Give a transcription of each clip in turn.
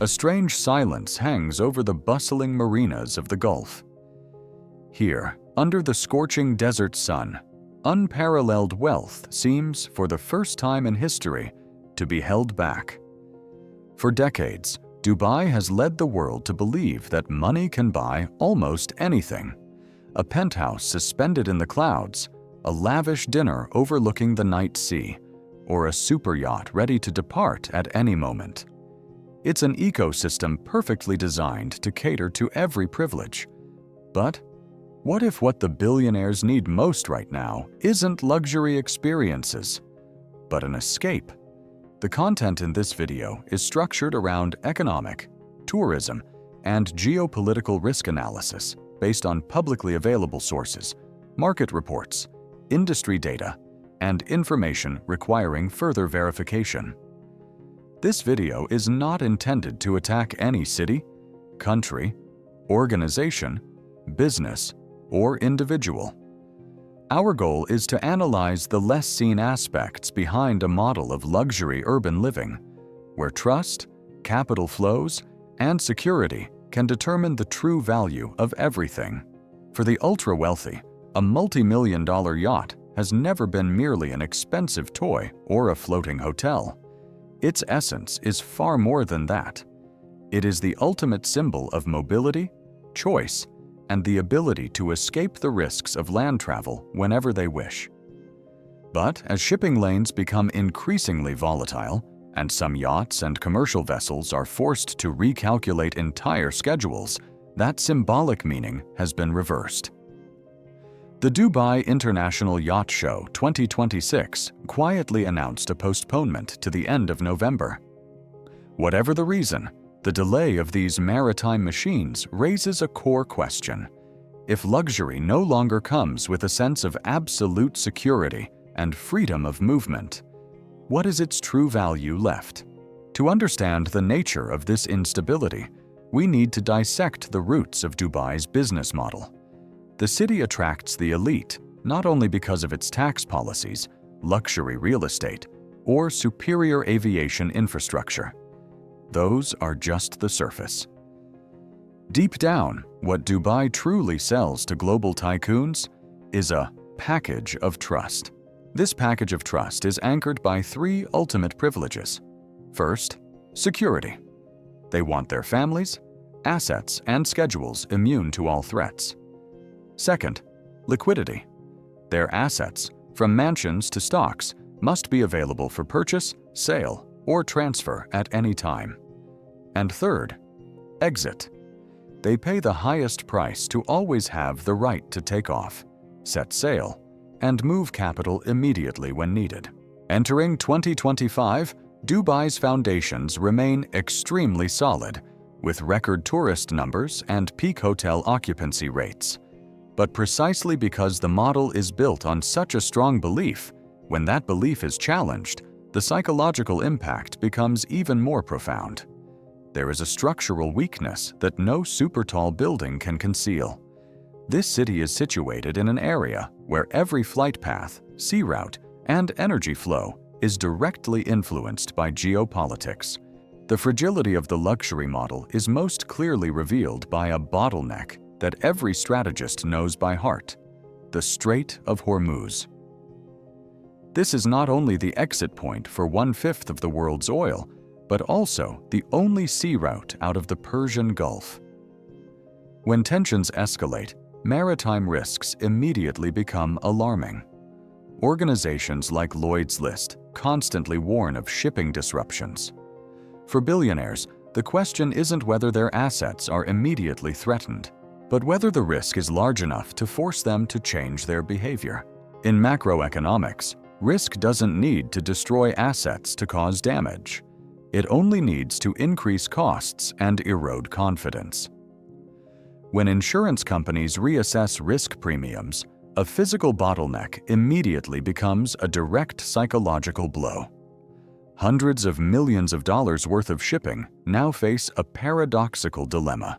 a strange silence hangs over the bustling marinas of the Gulf. Here, under the scorching desert sun, unparalleled wealth seems, for the first time in history, to be held back. For decades, Dubai has led the world to believe that money can buy almost anything. A penthouse suspended in the clouds, a lavish dinner overlooking the night sea, or a superyacht ready to depart at any moment. It's an ecosystem perfectly designed to cater to every privilege. But what if what the billionaires need most right now isn't luxury experiences, but an escape? The content in this video is structured around economic, tourism, and geopolitical risk analysis based on publicly available sources, market reports, industry data, and information requiring further verification. This video is not intended to attack any city, country, organization, business, or individual. Our goal is to analyze the less seen aspects behind a model of luxury urban living, where trust, capital flows, and security can determine the true value of everything. For the ultra-wealthy, a multi-million-dollar yacht has never been merely an expensive toy or a floating hotel. Its essence is far more than that. It is the ultimate symbol of mobility, choice, and the ability to escape the risks of land travel whenever they wish. But as shipping lanes become increasingly volatile, and some yachts and commercial vessels are forced to recalculate entire schedules, that symbolic meaning has been reversed. The Dubai International Yacht Show 2026 quietly announced a postponement to the end of November. Whatever the reason, the delay of these maritime machines raises a core question. If luxury no longer comes with a sense of absolute security and freedom of movement, what is its true value left? To understand the nature of this instability, we need to dissect the roots of Dubai's business model. The city attracts the elite not only because of its tax policies, luxury real estate, or superior aviation infrastructure. Those are just the surface. Deep down, what Dubai truly sells to global tycoons is a package of trust. This package of trust is anchored by three ultimate privileges. First, security. They want their families, assets, and schedules immune to all threats. Second, liquidity. Their assets, from mansions to stocks, must be available for purchase, sale, or transfer at any time. And third, exit. They pay the highest price to always have the right to take off, set sail, and move capital immediately when needed. Entering 2025, Dubai's foundations remain extremely solid, with record tourist numbers and peak hotel occupancy rates. But precisely because the model is built on such a strong belief, when that belief is challenged, the psychological impact becomes even more profound. There is a structural weakness that no super-tall building can conceal. This city is situated in an area where every flight path, sea route, and energy flow is directly influenced by geopolitics. The fragility of the luxury model is most clearly revealed by a bottleneck that every strategist knows by heart: the Strait of Hormuz. This is not only the exit point for 1/5 of the world's oil, but also the only sea route out of the Persian Gulf. When tensions escalate, maritime risks immediately become alarming. Organizations like Lloyd's List constantly warn of shipping disruptions. For billionaires, the question isn't whether their assets are immediately threatened, but whether the risk is large enough to force them to change their behavior. In macroeconomics, risk doesn't need to destroy assets to cause damage. It only needs to increase costs and erode confidence. When insurance companies reassess risk premiums, a physical bottleneck immediately becomes a direct psychological blow. Hundreds of millions of dollars worth of shipping now face a paradoxical dilemma.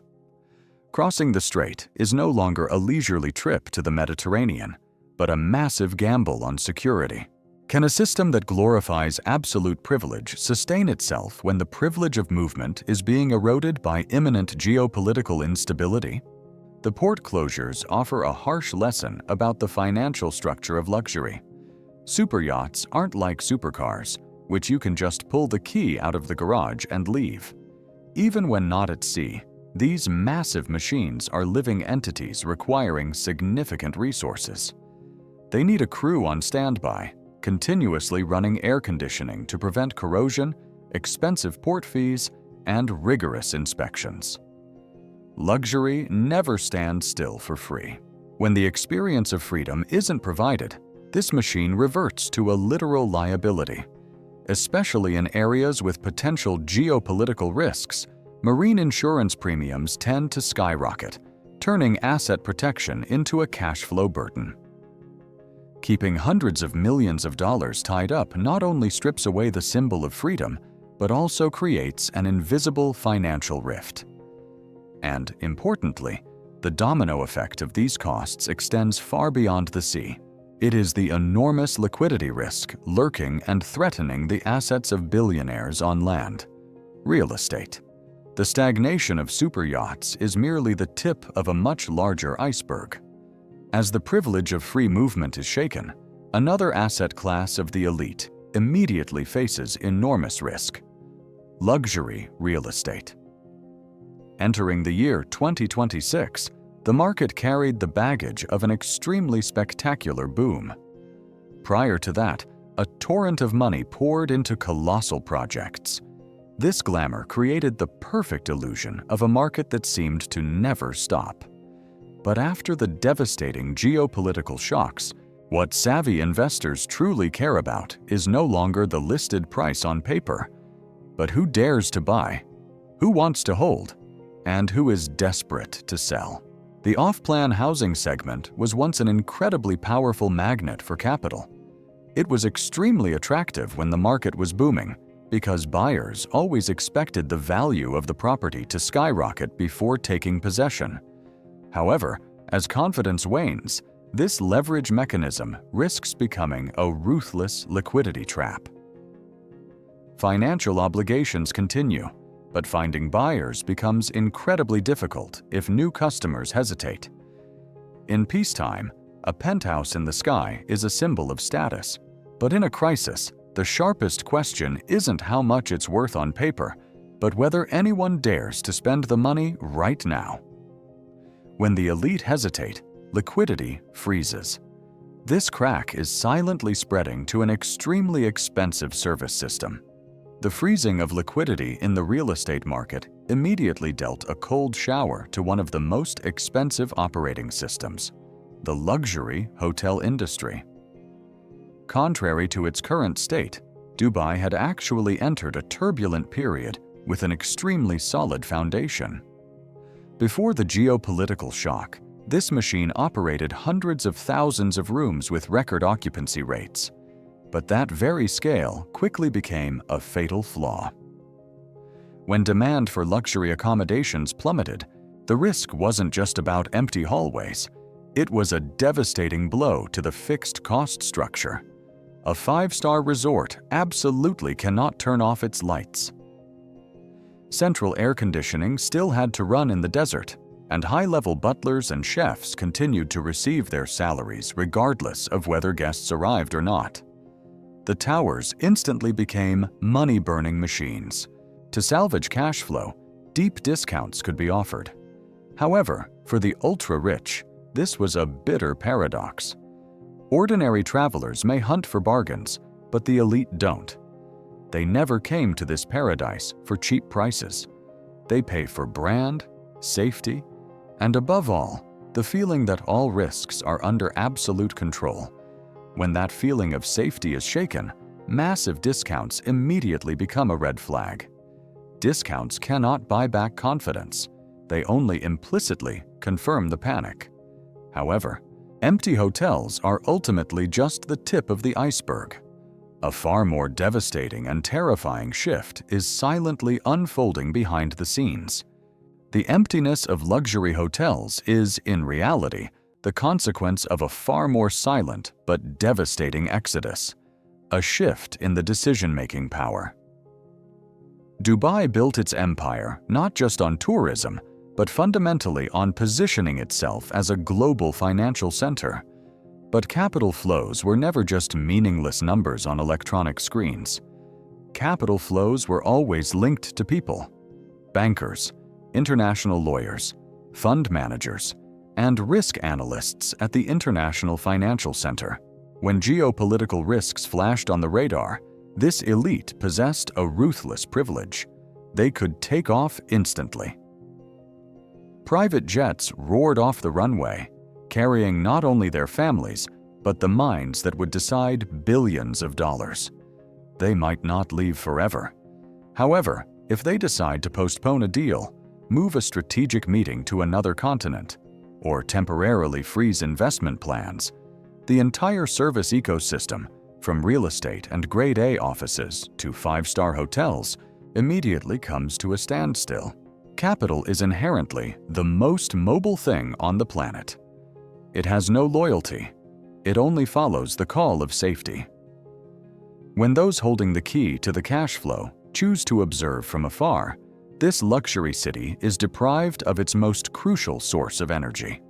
Crossing the strait is no longer a leisurely trip to the Mediterranean, but a massive gamble on security. Can a system that glorifies absolute privilege sustain itself when the privilege of movement is being eroded by imminent geopolitical instability? The port closures offer a harsh lesson about the financial structure of luxury. Superyachts aren't like supercars, which you can just pull the key out of the garage and leave. Even when not at sea, these massive machines are living entities requiring significant resources. They need a crew on standby, continuously running air conditioning to prevent corrosion, expensive port fees, and rigorous inspections. Luxury never stands still for free. When the experience of freedom isn't provided, this machine reverts to a literal liability. Especially in areas with potential geopolitical risks, marine insurance premiums tend to skyrocket, turning asset protection into a cash flow burden. Keeping hundreds of millions of dollars tied up not only strips away the symbol of freedom, but also creates an invisible financial rift. And, importantly, the domino effect of these costs extends far beyond the sea. It is the enormous liquidity risk lurking and threatening the assets of billionaires on land. Real estate. The stagnation of superyachts is merely the tip of a much larger iceberg. As the privilege of free movement is shaken, another asset class of the elite immediately faces enormous risk: luxury real estate. Entering the year 2026, the market carried the baggage of an extremely spectacular boom. Prior to that, a torrent of money poured into colossal projects. This glamour created the perfect illusion of a market that seemed to never stop. But after the devastating geopolitical shocks, what savvy investors truly care about is no longer the listed price on paper, but who dares to buy, who wants to hold, and who is desperate to sell. The off-plan housing segment was once an incredibly powerful magnet for capital. It was extremely attractive when the market was booming because buyers always expected the value of the property to skyrocket before taking possession. However, as confidence wanes, this leverage mechanism risks becoming a ruthless liquidity trap. Financial obligations continue, but finding buyers becomes incredibly difficult if new customers hesitate. In peacetime, a penthouse in the sky is a symbol of status, but in a crisis, the sharpest question isn't how much it's worth on paper, but whether anyone dares to spend the money right now. When the elite hesitate, liquidity freezes. This crack is silently spreading to an extremely expensive service system. The freezing of liquidity in the real estate market immediately dealt a cold shower to one of the most expensive operating systems, the luxury hotel industry. Contrary to its current state, Dubai had actually entered a turbulent period with an extremely solid foundation. Before the geopolitical shock, this machine operated hundreds of thousands of rooms with record occupancy rates. But that very scale quickly became a fatal flaw. When demand for luxury accommodations plummeted, the risk wasn't just about empty hallways. It was a devastating blow to the fixed cost structure. A five-star resort absolutely cannot turn off its lights. Central air conditioning still had to run in the desert, and high-level butlers and chefs continued to receive their salaries regardless of whether guests arrived or not. The towers instantly became money-burning machines. To salvage cash flow, deep discounts could be offered. However, for the ultra-rich, this was a bitter paradox. Ordinary travelers may hunt for bargains, but the elite don't. They never came to this paradise for cheap prices. They pay for brand, safety, and above all, the feeling that all risks are under absolute control. When that feeling of safety is shaken, massive discounts immediately become a red flag. Discounts cannot buy back confidence. They only implicitly confirm the panic. However, empty hotels are ultimately just the tip of the iceberg. A far more devastating and terrifying shift is silently unfolding behind the scenes. The emptiness of luxury hotels is, in reality, the consequence of a far more silent but devastating exodus. a shift in the decision-making power. Dubai built its empire not just on tourism, but fundamentally on positioning itself as a global financial center. But capital flows were never just meaningless numbers on electronic screens. Capital flows were always linked to people: bankers, international lawyers, fund managers, and risk analysts at the International Financial Center. When geopolitical risks flashed on the radar, this elite possessed a ruthless privilege. They could take off instantly. Private jets roared off the runway, carrying not only their families, but the minds that would decide billions of dollars. They might not leave forever. However, if they decide to postpone a deal, move a strategic meeting to another continent, or temporarily freeze investment plans, the entire service ecosystem, from real estate and Grade A offices to five-star hotels, immediately comes to a standstill. Capital is inherently the most mobile thing on the planet. It has no loyalty. It only follows the call of safety. When those holding the key to the cash flow choose to observe from afar, this luxury city is deprived of its most crucial source of energy.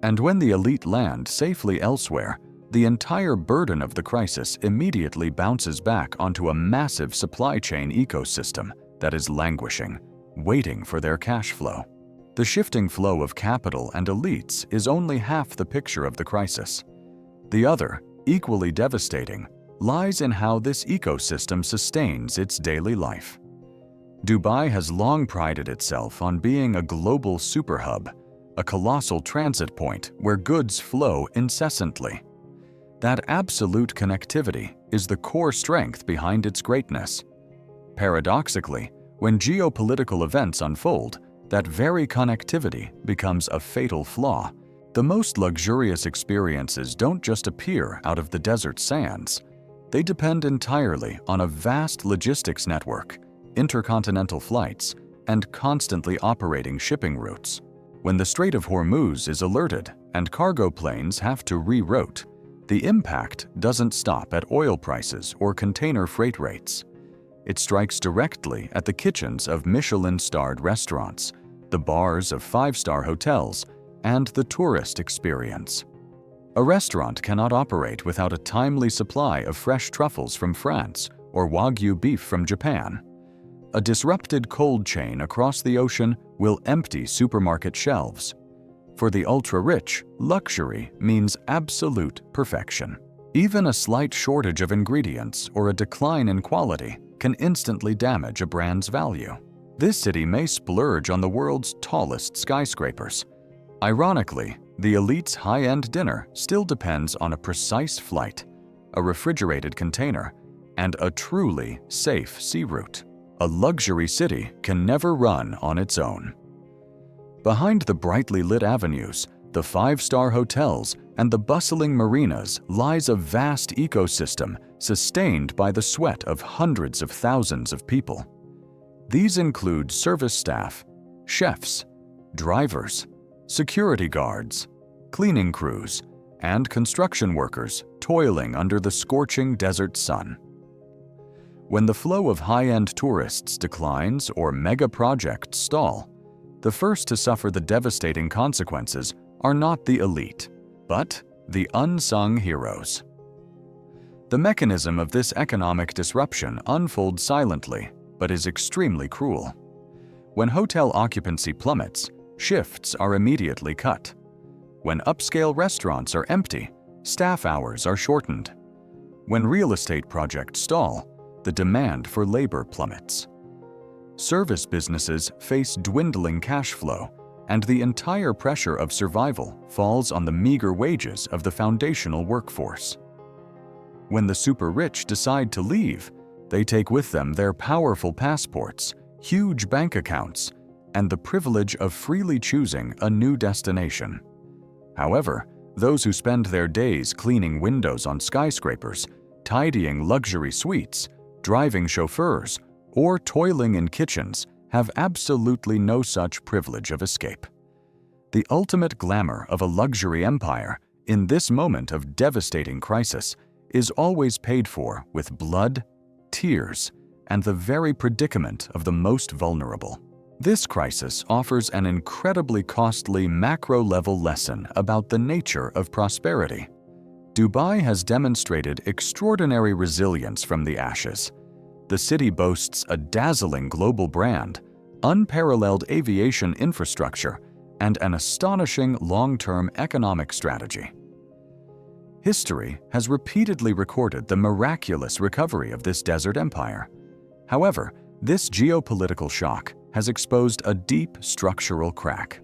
And when the elite land safely elsewhere, the entire burden of the crisis immediately bounces back onto a massive supply chain ecosystem that is languishing, waiting for their cash flow. The shifting flow of capital and elites is only half the picture of the crisis. The other, equally devastating, lies in how this ecosystem sustains its daily life. Dubai has long prided itself on being a global superhub, a colossal transit point where goods flow incessantly. That absolute connectivity is the core strength behind its greatness. Paradoxically, when geopolitical events unfold, that very connectivity becomes a fatal flaw. The most luxurious experiences don't just appear out of the desert sands. They depend entirely on a vast logistics network, intercontinental flights, and constantly operating shipping routes. When the Strait of Hormuz is alerted and cargo planes have to reroute, the impact doesn't stop at oil prices or container freight rates. It strikes directly at the kitchens of Michelin-starred restaurants, the bars of five-star hotels, and the tourist experience. A restaurant cannot operate without a timely supply of fresh truffles from France or Wagyu beef from Japan. A disrupted cold chain across the ocean will empty supermarket shelves. For the ultra-rich, luxury means absolute perfection. Even a slight shortage of ingredients or a decline in quality can instantly damage a brand's value. This city may splurge on the world's tallest skyscrapers. Ironically, the elite's high-end dinner still depends on a precise flight, a refrigerated container, and a truly safe sea route. A luxury city can never run on its own. Behind the brightly lit avenues, the five-star hotels, and the bustling marinas lies a vast ecosystem sustained by the sweat of hundreds of thousands of people. These include service staff, chefs, drivers, security guards, cleaning crews, and construction workers toiling under the scorching desert sun. When the flow of high-end tourists declines or mega projects stall, the first to suffer the devastating consequences are not the elite, but the unsung heroes. The mechanism of this economic disruption unfolds silently, but is extremely cruel. When hotel occupancy plummets, shifts are immediately cut. When upscale restaurants are empty, staff hours are shortened. When real estate projects stall, the demand for labor plummets. Service businesses face dwindling cash flow, and the entire pressure of survival falls on the meager wages of the foundational workforce. When the super-rich decide to leave, they take with them their powerful passports, huge bank accounts, and the privilege of freely choosing a new destination. However, those who spend their days cleaning windows on skyscrapers, tidying luxury suites, driving chauffeurs, or toiling in kitchens have absolutely no such privilege of escape. The ultimate glamour of a luxury empire, in this moment of devastating crisis, is always paid for with blood, tears, and the very predicament of the most vulnerable. This crisis offers an incredibly costly macro-level lesson about the nature of prosperity. Dubai has demonstrated extraordinary resilience from the ashes. The city boasts a dazzling global brand, unparalleled aviation infrastructure, and an astonishing long-term economic strategy. History has repeatedly recorded the miraculous recovery of this desert empire. However, this geopolitical shock has exposed a deep structural crack.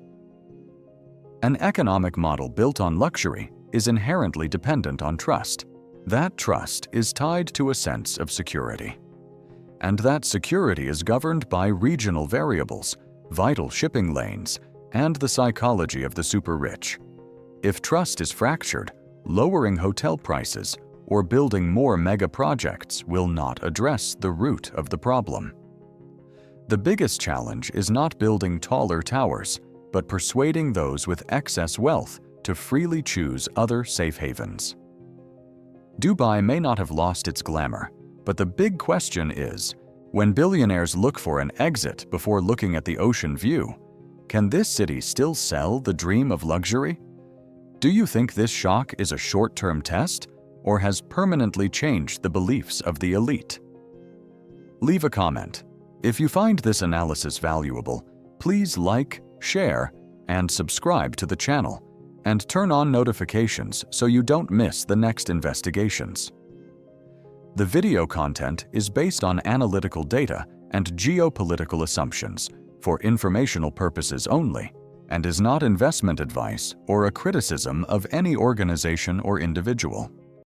An economic model built on luxury is inherently dependent on trust. That trust is tied to a sense of security. And that security is governed by regional variables, vital shipping lanes, and the psychology of the super-rich. If trust is fractured, lowering hotel prices or building more mega projects will not address the root of the problem. The biggest challenge is not building taller towers, but persuading those with excess wealth to freely choose other safe havens. Dubai may not have lost its glamour, but the big question is, when billionaires look for an exit before looking at the ocean view, can this city still sell the dream of luxury? Do you think this shock is a short-term test, or has permanently changed the beliefs of the elite? Leave a comment. If you find this analysis valuable, please like, share, and subscribe to the channel, and turn on notifications so you don't miss the next investigations. The video content is based on analytical data and geopolitical assumptions for informational purposes only, and is not investment advice or a criticism of any organization or individual.